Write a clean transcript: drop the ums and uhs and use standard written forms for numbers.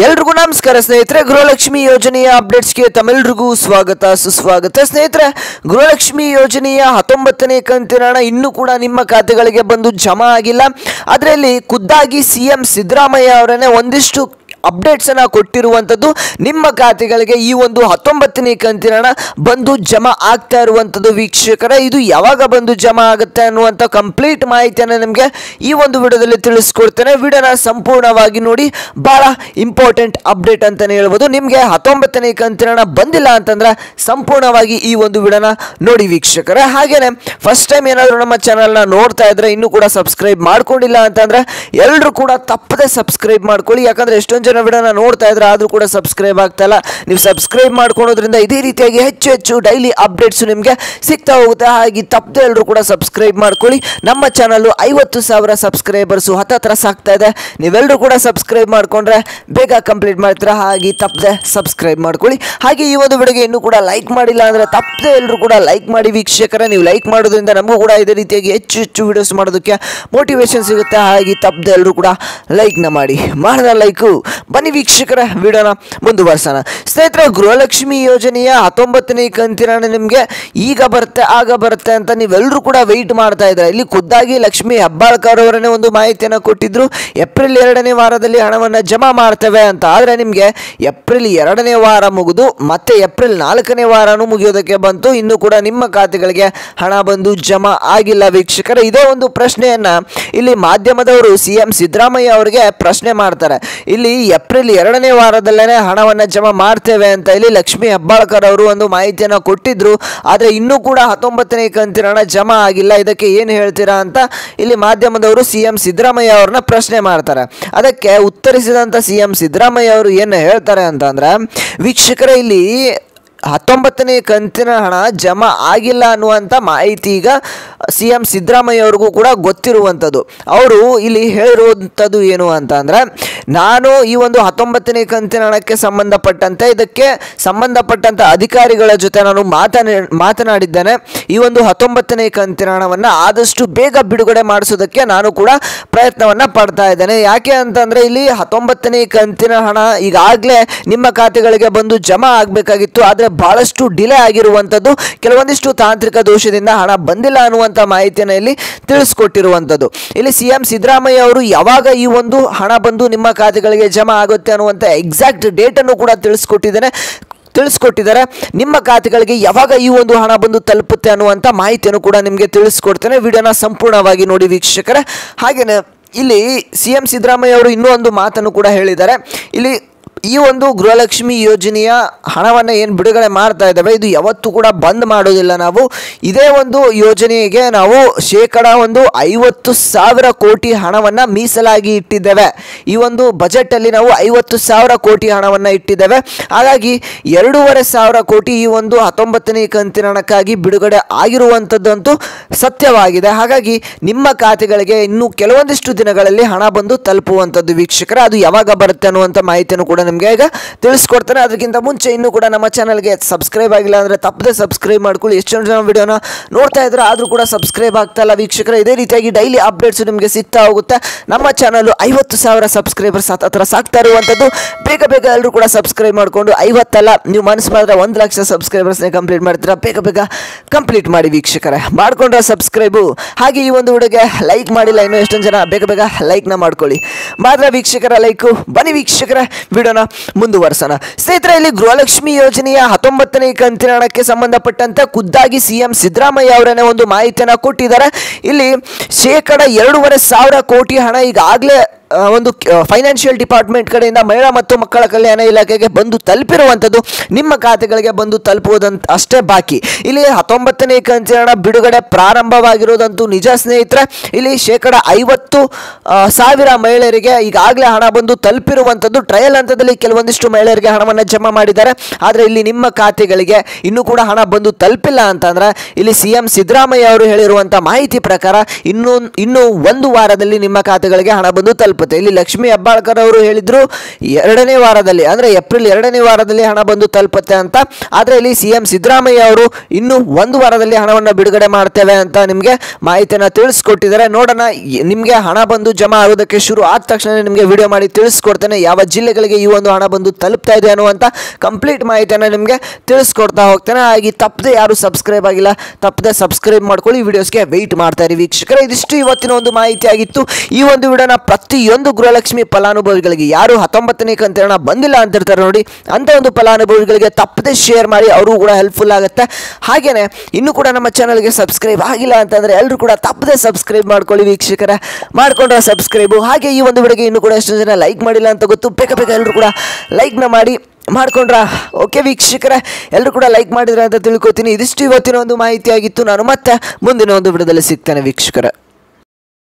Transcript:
ಎಲ್ರಿಗೂ ನಮಸ್ಕಾರ ಸ್ನೇಹಿತರೆ. ಗೃಹಲಕ್ಷ್ಮಿ ಯೋಜನೆಯ ಅಪ್ಡೇಟ್ಸ್ಗೆ ತಮ್ಮೆಲ್ಲರಿಗೂ ಸ್ವಾಗತ ಸುಸ್ವಾಗತ. ಸ್ನೇಹಿತರೆ, ಗೃಹಲಕ್ಷ್ಮಿ ಯೋಜನೆಯ 19ನೇ ಕಂತಿನ ಹಣ ಇನ್ನೂ ಕೂಡ ನಿಮ್ಮ ಖಾತೆಗಳಿಗೆ ಬಂದು ಜಮಾ ಆಗಿಲ್ಲ. ಅದರಲ್ಲಿ ಖುದ್ದಾಗಿ ಸಿಎಂ ಸಿದ್ದರಾಮಯ್ಯ ಅವರನ್ನೇ ಒಂದಿಷ್ಟು ಅಪ್ಡೇಟ್ಸ್ ಅನ್ನು ಕೊಟ್ಟಿರುವಂಥದ್ದು. ನಿಮ್ಮ ಖಾತೆಗಳಿಗೆ ಈ ಒಂದು 19ನೇ ಕಂತಿನ ಹಣ ಬಂದು ಜಮಾ ಆಗ್ತಾ ಇರುವಂಥದ್ದು. ವೀಕ್ಷಕರೇ, ಇದು ಯಾವಾಗ ಬಂದು ಜಮಾ ಆಗುತ್ತೆ ಅನ್ನುವಂಥ ಕಂಪ್ಲೀಟ್ ಮಾಹಿತಿಯನ್ನು ನಿಮಗೆ ಈ ಒಂದು ವಿಡಿಯೋದಲ್ಲಿ ತಿಳಿಸ್ಕೊಡ್ತೇನೆ. ವಿಡಿಯೋನ ಸಂಪೂರ್ಣವಾಗಿ ನೋಡಿ. ಬಹಳ ಇಂಪಾರ್ಟೆಂಟ್ ಅಪ್ಡೇಟ್ ಅಂತಲೇ ಹೇಳ್ಬೋದು. ನಿಮಗೆ 19ನೇ ಕಂತಿನ ಹಣ ಬಂದಿಲ್ಲ ಅಂತಂದ್ರೆ ಸಂಪೂರ್ಣವಾಗಿ ಈ ಒಂದು ವಿಡಿಯೋನ ನೋಡಿ ವೀಕ್ಷಕರೇ. ಹಾಗೇನೆ ಫಸ್ಟ್ ಟೈಮ್ ಏನಾದರೂ ನಮ್ಮ ಚಾನಲ್ನ ನೋಡ್ತಾ ಇದ್ರೆ ಇನ್ನೂ ಕೂಡ ಸಬ್ಸ್ಕ್ರೈಬ್ ಮಾಡ್ಕೊಂಡಿಲ್ಲ ಅಂತಂದ್ರೆ ಎಲ್ಲರೂ ಕೂಡ ತಪ್ಪದೆ ಸಬ್ಸ್ಕ್ರೈಬ್ ಮಾಡ್ಕೊಳ್ಳಿ. ಯಾಕಂದ್ರೆ ಎಷ್ಟೊಂದು ವಿಡಿಯೋನ ನೋಡ್ತಾ ಇದ್ರೆ ಆದ್ರೂ ಕೂಡ ಸಬ್ಸ್ಕ್ರೈಬ್ ಆಗ್ತಾ ಇಲ್ಲ. ನೀವು ಸಬ್ಸ್ಕ್ರೈಬ್ ಮಾಡ್ಕೊಳ್ಳೋದ್ರಿಂದ ಇದೇ ರೀತಿಯಾಗಿ ಹೆಚ್ಚು ಡೈಲಿ ಅಪ್ಡೇಟ್ಸ್ ನಿಮಗೆ ಸಿಗ್ತಾ ಹೋಗುತ್ತೆ. ಹಾಗೆ ತಪ್ಪದೆ ಎಲ್ಲರೂ ಕೂಡ ಸಬ್ಸ್ಕ್ರೈಬ್ ಮಾಡ್ಕೊಳ್ಳಿ. ನಮ್ಮ ಚಾನಲ್ 50,000 ಸಬ್ಸ್ಕ್ರೈಬರ್ಸ್ ಹತ್ರ ಸಾಕ್ತಾ ಇದೆ. ನೀವೆಲ್ಲರೂ ಕೂಡ ಸಬ್ಸ್ಕ್ರೈಬ್ ಮಾಡ್ಕೊಂಡ್ರೆ ಬೇಗ ಕಂಪ್ಲೀಟ್ ಮಾಡ್ತೀರಾ. ಹಾಗೆ ತಪ್ಪದೆ ಸಬ್ಸ್ಕ್ರೈಬ್ ಮಾಡ್ಕೊಳ್ಳಿ. ಹಾಗೆ ಈ ಒಂದು ವಿಡಿಯೋಗೆ ಇನ್ನೂ ಕೂಡ ಲೈಕ್ ಮಾಡಿಲ್ಲ ಅಂದ್ರೆ ತಪ್ಪದೆ ಎಲ್ಲರೂ ಕೂಡ ಲೈಕ್ ಮಾಡಿ ವೀಕ್ಷಕರೇ. ನೀವು ಲೈಕ್ ಮಾಡೋದ್ರಿಂದ ನಮಗೂ ಕೂಡ ಇದೇ ರೀತಿಯಾಗಿ ಹೆಚ್ಚು ವಿಡಿಯೋಸ್ ಮಾಡೋದಕ್ಕೆ ಮೋಟಿವೇಶನ್ ಸಿಗುತ್ತೆ. ಹಾಗೆ ತಪ್ಪದೆ ಎಲ್ಲರೂ ಕೂಡ ಲೈಕ್ನ ಮಾಡಿ. ಮಾಡಿದ ಲೈಕು ಬನ್ನಿ ವೀಕ್ಷಕರ ವಿಡಿಯೋನ ಮುಂದುವರ್ಸೋಣ. ಸ್ನೇಹಿತರೆ, ಗೃಹಲಕ್ಷ್ಮಿ ಯೋಜನೆಯ 19ನೇ ಕಂತಿನ ಹಣ ನಿಮಗೆ ಈಗ ಬರುತ್ತೆ ಆಗ ಬರುತ್ತೆ ಅಂತ ನೀವೆಲ್ಲರೂ ಕೂಡ ವೆಯ್ಟ್ ಮಾಡ್ತಾ ಇದ್ದಾರೆ. ಇಲ್ಲಿ ಖುದ್ದಾಗಿ ಲಕ್ಷ್ಮೀ ಹೆಬ್ಬಾಳ್ಕರ್ ಅವರನ್ನೇ ಒಂದು ಮಾಹಿತಿಯನ್ನು ಕೊಟ್ಟಿದ್ರು. ಏಪ್ರಿಲ್ 2ನೇ ವಾರದಲ್ಲಿ ಹಣವನ್ನು ಜಮಾ ಮಾಡ್ತೇವೆ ಅಂತ. ಆದರೆ ನಿಮಗೆ ಏಪ್ರಿಲ್ 2ನೇ ವಾರ ಮುಗಿದು ಮತ್ತೆ ಏಪ್ರಿಲ್ 4ನೇ ವಾರನೂ ಮುಗಿಯೋದಕ್ಕೆ ಬಂತು. ಇನ್ನೂ ಕೂಡ ನಿಮ್ಮ ಖಾತೆಗಳಿಗೆ ಹಣ ಬಂದು ಜಮಾ ಆಗಿಲ್ಲ ವೀಕ್ಷಕರೇ. ಇದೇ ಒಂದು ಪ್ರಶ್ನೆಯನ್ನ ಇಲ್ಲಿ ಮಾಧ್ಯಮದವರು ಸಿಎಂ ಸಿದ್ದರಾಮಯ್ಯ ಅವರಿಗೆ ಪ್ರಶ್ನೆ ಮಾಡ್ತಾರೆ. ಇಲ್ಲಿ ಏಪ್ರಿಲ್ 2ನೇ ವಾರದಲ್ಲೇ ಹಣವನ್ನು ಜಮಾ ಮಾಡ್ತೇವೆ ಅಂತ ಇಲ್ಲಿ ಲಕ್ಷ್ಮೀ ಹೆಬ್ಬಾಳ್ಕರ್ ಅವರು ಒಂದು ಮಾಹಿತಿಯನ್ನು ಕೊಟ್ಟಿದ್ರು. ಆದರೆ ಇನ್ನೂ ಕೂಡ 19ನೇ ಕಂತಿನ ಹಣ ಜಮಾ ಆಗಿಲ್ಲ. ಇದಕ್ಕೆ ಏನು ಹೇಳ್ತೀರಾ ಅಂತ ಇಲ್ಲಿ ಮಾಧ್ಯಮದವರು ಸಿಎಂ ಸಿದ್ದರಾಮಯ್ಯ ಅವ್ರನ್ನ ಪ್ರಶ್ನೆ ಮಾಡ್ತಾರೆ. ಅದಕ್ಕೆ ಉತ್ತರಿಸಿದಂಥ ಸಿಎಂ ಸಿದ್ದರಾಮಯ್ಯ ಅವರು ಏನು ಹೇಳ್ತಾರೆ ಅಂತಂದ್ರೆ, ವೀಕ್ಷಕರೇ, ಇಲ್ಲಿ 19ನೇ ಕಂತಿನ ಹಣ ಜಮಾ ಆಗಿಲ್ಲ ಅನ್ನುವಂಥ ಮಾಹಿತಿ ಈಗ ಸಿಎಂ ಸಿದ್ದರಾಮಯ್ಯ ಅವ್ರಿಗೂ ಕೂಡ ಗೊತ್ತಿರುವಂಥದ್ದು. ಅವರು ಇಲ್ಲಿ ಹೇಳಿರುವಂಥದ್ದು ಏನು ಅಂತ ಅಂದರೆ, ನಾನು ಈ ಒಂದು 19ನೇ ಕಂತಿನ ಹಣಕ್ಕೆ ಸಂಬಂಧಪಟ್ಟಂತೆ ಇದಕ್ಕೆ ಸಂಬಂಧಪಟ್ಟಂಥ ಅಧಿಕಾರಿಗಳ ಜೊತೆ ನಾನು ಮಾತನಾಡಿದ್ದೇನೆ. ಈ ಒಂದು 19ನೇ ಕಂತಿನ ಹಣವನ್ನು ಆದಷ್ಟು ಬೇಗ ಬಿಡುಗಡೆ ಮಾಡಿಸೋದಕ್ಕೆ ನಾನು ಕೂಡ ಪ್ರಯತ್ನವನ್ನು ಪಡ್ತಾ ಇದ್ದೇನೆ. ಯಾಕೆ ಅಂತಂದರೆ ಇಲ್ಲಿ 19ನೇ ಕಂತಿನ ಹಣ ಈಗಾಗಲೇ ನಿಮ್ಮ ಖಾತೆಗಳಿಗೆ ಬಂದು ಜಮಾ ಆಗಬೇಕಾಗಿತ್ತು. ಆದರೆ ಬಹಳಷ್ಟು ಡಿಲೇ ಆಗಿರುವಂಥದ್ದು, ಕೆಲವೊಂದಿಷ್ಟು ತಾಂತ್ರಿಕ ದೋಷದಿಂದ ಹಣ ಬಂದಿಲ್ಲ ಅನ್ನುವಂಥ ಮಾಹಿತಿಯನ್ನು ಇಲ್ಲಿ ತಿಳಿಸ್ಕೊಟ್ಟಿರುವಂಥದ್ದು. ಇಲ್ಲಿ ಸಿಎಂ ಸಿದ್ದರಾಮಯ್ಯ ಅವರು ಯಾವಾಗ ಈ ಒಂದು ಹಣ ಬಂದು ನಿಮ್ಮ ಖಾತೆಗಳಿಗೆ ಜಮಾ ಆಗುತ್ತೆ ಅನ್ನುವಂಥ ಎಕ್ಸಾಕ್ಟ್ ಡೇಟನ್ನು ಕೂಡ ತಿಳಿಸ್ಕೊಟ್ಟಿದ್ದಾರೆ. ನಿಮ್ಮ ಖಾತೆಗಳಿಗೆ ಯಾವಾಗ ಈ ಒಂದು ಹಣ ಬಂದು ತಲುಪುತ್ತೆ ಅನ್ನುವಂಥ ಮಾಹಿತಿಯನ್ನು ಕೂಡ ನಿಮಗೆ ತಿಳಿಸ್ಕೊಡ್ತೇನೆ. ವಿಡಿಯೋನ ಸಂಪೂರ್ಣವಾಗಿ ನೋಡಿ ವೀಕ್ಷಕರೇ. ಹಾಗೆಯೇ ಇಲ್ಲಿ ಸಿಎಂ ಸಿದ್ದರಾಮಯ್ಯ ಅವರು ಇನ್ನೂ ಒಂದು ಮಾತನ್ನು ಕೂಡ ಹೇಳಿದ್ದಾರೆ. ಇಲ್ಲಿ ಈ ಒಂದು ಗೃಹಲಕ್ಷ್ಮಿ ಯೋಜನೆಯ ಹಣವನ್ನು ಏನು ಬಿಡುಗಡೆ ಮಾಡ್ತಾ ಇದ್ದಾವೆ, ಇದು ಯಾವತ್ತೂ ಕೂಡ ಬಂದ್ ಮಾಡೋದಿಲ್ಲ. ನಾವು ಇದೇ ಒಂದು ಯೋಜನೆಗೆ ನಾವು ಶೇಕಡ 50,000 ಕೋಟಿ ಹಣವನ್ನು ಮೀಸಲಾಗಿ ಇಟ್ಟಿದ್ದೇವೆ. ಈ ಒಂದು ಬಜೆಟಲ್ಲಿ ನಾವು 50,000 ಕೋಟಿ ಹಣವನ್ನು ಇಟ್ಟಿದ್ದೇವೆ. ಹಾಗಾಗಿ 2,500 ಕೋಟಿ ಈ ಒಂದು 19ನೇ ಕಂತಿನ ಹಣಕ್ಕಾಗಿ ಬಿಡುಗಡೆ ಆಗಿರುವಂಥದ್ದಂತೂ ಸತ್ಯವಾಗಿದೆ. ಹಾಗಾಗಿ ನಿಮ್ಮ ಖಾತೆಗಳಿಗೆ ಇನ್ನು ಕೆಲವೊಂದಿಷ್ಟು ದಿನಗಳಲ್ಲಿ ಹಣ ಬಂದು ತಲುಪುವಂಥದ್ದು ವೀಕ್ಷಕರೇ. ಅದು ಯಾವಾಗ ಬರುತ್ತೆ ಅನ್ನುವಂಥ ಮಾಹಿತಿಯನ್ನು ಕೂಡ ನಿಮಗೆ ಈಗ ತಿಳಿಸ್ಕೊಡ್ತಾನೆ. ಅದಕ್ಕಿಂತ ಮುಂಚೆ ಇನ್ನೂ ಕೂಡ ನಮ್ಮ ಚಾನಲ್ಗೆ ಸಬ್ಸ್ಕ್ರೈಬ್ ಆಗಿಲ್ಲ ಅಂದರೆ ತಪ್ಪದೆ ಸಬ್ಸ್ಕ್ರೈಬ್ ಮಾಡ್ಕೊಳ್ಳಿ. ಎಷ್ಟೊಂದು ಜನ ವಿಡಿಯೋನ ನೋಡ್ತಾ ಇದ್ರೆ ಆದರೂ ಕೂಡ ಸಬ್ಸ್ಕ್ರೈಬ್ ಆಗ್ತಾ ಇಲ್ಲ ವೀಕ್ಷಕರೇ. ಇದೇ ರೀತಿಯಾಗಿ ಡೈಲಿ ಅಪ್ಡೇಟ್ಸ್ ನಿಮಗೆ ಸಿಗ್ತಾ ಹೋಗುತ್ತೆ. ನಮ್ಮ ಚಾನಲ್ 50,000 ಸಬ್ಸ್ಕ್ರೈಬರ್ಸ್ ಹತ್ರ ಸಾಕ್ತಾ ಇರುವಂಥದ್ದು. ಬೇಗ ಎಲ್ಲರೂ ಕೂಡ ಸಬ್ಸ್ಕ್ರೈಬ್ ಮಾಡಿಕೊಂಡು 50 ಅಲ್ಲ, ನೀವು ಮನಸ್ಸು ಮಾಡಿದ್ರೆ 1 ಲಕ್ಷ ಸಬ್ಸ್ಕ್ರೈಬರ್ಸ್ನೇ ಕಂಪ್ಲೀಟ್ ಮಾಡ್ತೀರಾ. ಬೇಗ ಕಂಪ್ಲೀಟ್ ಮಾಡಿ ವೀಕ್ಷಕರೇ. ಮಾಡ್ಕೊಂಡ್ರೆ ಸಬ್ಸ್ಕ್ರೈಬು. ಹಾಗೆ ಈ ಒಂದು ವಿಡಿಯೋಗೆ ಲೈಕ್ ಮಾಡಿಲ್ಲ ಇನ್ನೂ ಎಷ್ಟೊಂದು ಜನ, ಬೇಗ ಲೈಕ್ನ ಮಾಡ್ಕೊಳ್ಳಿ. ಮಾತ್ರ ವೀಕ್ಷಕರ ಲೈಕು. ಬನ್ನಿ ವೀಕ್ಷಕರೇ, ವಿಡಿಯೋನ ಮುಂದುವರ್ಸೋಣ. ಸ್ನೇಹಿತರೆ, ಇಲ್ಲಿ ಗೃಹಲಕ್ಷ್ಮಿ ಯೋಜನೆಯ 19ನೇ ಕಂತಿನ ಹಣಕ್ಕೆ ಸಂಬಂಧಪಟ್ಟಂತೆ ಖುದ್ದಾಗಿ ಸಿಎಂ ಸಿದ್ದರಾಮಯ್ಯ ಅವರನ್ನೇ ಒಂದು ಮಾಹಿತಿಯನ್ನು ಕೊಟ್ಟಿದ್ದಾರೆ. ಇಲ್ಲಿ ಶೇಕಡ 2,500 ಕೋಟಿ ಹಣ ಈಗಾಗಲೇ ಒಂದು ಫೈನಾನ್ಷಿಯಲ್ ಡಿಪಾರ್ಟ್ಮೆಂಟ್ ಕಡೆಯಿಂದ ಮಹಿಳಾ ಮತ್ತು ಮಕ್ಕಳ ಕಲ್ಯಾಣ ಇಲಾಖೆಗೆ ಬಂದು ತಲುಪಿರುವಂಥದ್ದು. ನಿಮ್ಮ ಖಾತೆಗಳಿಗೆ ಬಂದು ತಲುಪುವುದಂತ ಅಷ್ಟೇ ಬಾಕಿ. ಇಲ್ಲಿ 19ನೇ ಕಂತಿನ ಹಣ ಬಿಡುಗಡೆ ಪ್ರಾರಂಭವಾಗಿರೋದಂತೂ ನಿಜ ಸ್ನೇಹಿತರೆ. ಇಲ್ಲಿ ಶೇಕಡ 50,000 ಮಹಿಳೆಯರಿಗೆ ಈಗಾಗಲೇ ಹಣ ಬಂದು ತಲುಪಿರುವಂಥದ್ದು. ಟ್ರಯಲ್ ಹಂತದಲ್ಲಿ ಕೆಲವೊಂದಿಷ್ಟು ಮಹಿಳೆಯರಿಗೆ ಹಣವನ್ನು ಜಮಾ ಮಾಡಿದ್ದಾರೆ. ಆದರೆ ಇಲ್ಲಿ ನಿಮ್ಮ ಖಾತೆಗಳಿಗೆ ಇನ್ನೂ ಕೂಡ ಹಣ ಬಂದು ತಲುಪಿಲ್ಲ ಅಂತಂದ್ರೆ ಇಲ್ಲಿ ಸಿಎಂ ಸಿದ್ದರಾಮಯ್ಯ ಅವರು ಹೇಳಿರುವಂಥ ಮಾಹಿತಿ ಪ್ರಕಾರ ಇನ್ನೂ 1 ವಾರದಲ್ಲಿ ನಿಮ್ಮ ಖಾತೆಗಳಿಗೆ ಹಣ ಬಂದು ತಲುಪುತ್ತೆ. ತಲುಪುತ್ತೆ. ಇಲ್ಲಿ ಲಕ್ಷ್ಮೀ ಹೆಬ್ಬಾಳ್ಕರ್ ಅವರು ಹೇಳಿದ್ರು 2ನೇ ವಾರದಲ್ಲಿ, ಅಂದರೆ ಏಪ್ರಿಲ್ 2ನೇ ವಾರದಲ್ಲಿ ಹಣ ಬಂದು ತಲುಪುತ್ತೆ ಅಂತ. ಆದರೆ ಇಲ್ಲಿ CM ಸಿದ್ದರಾಮಯ್ಯ ಅವರು ಇನ್ನು 1 ವಾರದಲ್ಲಿ ಹಣವನ್ನು ಬಿಡುಗಡೆ ಮಾಡ್ತೇವೆ ಅಂತ ನಿಮಗೆ ಮಾಹಿತಿಯನ್ನು ತಿಳಿಸ್ಕೊಟ್ಟಿದ್ದಾರೆ. ನೋಡೋಣ, ನಿಮಗೆ ಹಣ ಬಂದು ಜಮಾ ಆಗೋದಕ್ಕೆ ಶುರು ಆದ ತಕ್ಷಣ ನಿಮಗೆ ವಿಡಿಯೋ ಮಾಡಿ ತಿಳಿಸ್ಕೊಡ್ತೇನೆ ಯಾವ ಜಿಲ್ಲೆಗಳಿಗೆ ಈ ಒಂದು ಹಣ ಬಂದು ತಲುಪ್ತಾ ಇದೆ ಅನ್ನುವಂಥ ಕಂಪ್ಲೀಟ್ ಮಾಹಿತಿಯನ್ನು ನಿಮಗೆ ತಿಳಿಸ್ಕೊಡ್ತಾ ಹೋಗ್ತೇನೆ. ಹಾಗೆ ತಪ್ಪದೆ ಯಾರು ಸಬ್ಸ್ಕ್ರೈಬ್ ಆಗಿಲ್ಲ ತಪ್ಪದೆ ಸಬ್ಸ್ಕ್ರೈಬ್ ಮಾಡ್ಕೊಳ್ಳಿ, ವಿಡಿಯೋಸ್ಗೆ ವೆಯ್ಟ್ ಮಾಡ್ತಾ ಇರಿ ವೀಕ್ಷಕರೇ. ಇದಿಷ್ಟು ಇವತ್ತಿನ ಒಂದು ಮಾಹಿತಿ ಆಗಿತ್ತು. ಈ ಒಂದು ವಿಡಿಯೋನ ಪ್ರತಿಯೊಂದು ಗೃಹಲಕ್ಷ್ಮಿ ಫಲಾನುಭವಿಗಳಿಗೆ ಯಾರು 19ನೇ ಕಂತಿನ ಹಣ ಬಂದಿಲ್ಲ ಅಂತಿರ್ತಾರೆ ನೋಡಿ, ಅಂತ ಒಂದು ಫಲಾನುಭವಿಗಳಿಗೆ ತಪ್ಪದೆ ಶೇರ್ ಮಾಡಿ, ಅವರು ಕೂಡ ಹೆಲ್ಪ್ಫುಲ್ ಆಗುತ್ತೆ. ಹಾಗೇನೆ ಇನ್ನೂ ಕೂಡ ನಮ್ಮ ಚಾನಲ್ಗೆ ಸಬ್ಸ್ಕ್ರೈಬ್ ಆಗಿಲ್ಲ ಅಂತಂದರೆ ಎಲ್ಲರೂ ಕೂಡ ತಪ್ಪದೆ ಸಬ್ಸ್ಕ್ರೈಬ್ ಮಾಡ್ಕೊಳ್ಳಿ ವೀಕ್ಷಕರೇ. ಮಾಡ್ಕೊಂಡ್ರೆ ಸಬ್ಸ್ಕ್ರೈಬು. ಹಾಗೆ ಈ ಒಂದು ವಿಡಿಯೋಗೆ ಇನ್ನೂ ಕೂಡ ಎಷ್ಟು ಜನ ಲೈಕ್ ಮಾಡಿಲ್ಲ ಅಂತ ಗೊತ್ತು, ಬೇಗ ಎಲ್ಲರೂ ಕೂಡ ಲೈಕ್ನ ಮಾಡ್ಕೊಂಡ್ರ ಓಕೆ ವೀಕ್ಷಕರೇ, ಎಲ್ಲರೂ ಕೂಡ ಲೈಕ್ ಮಾಡಿದ್ರೆ ಅಂತ ತಿಳ್ಕೊತೀನಿ. ಇದಿಷ್ಟು ಇವತ್ತಿನ ಒಂದು ಮಾಹಿತಿ ಆಗಿತ್ತು. ನಾನು ಮತ್ತೆ ಮುಂದಿನ ಒಂದು ವಿಡಿಯೋದಲ್ಲಿ ಸಿಗ್ತೇನೆ ವೀಕ್ಷಕರೇ.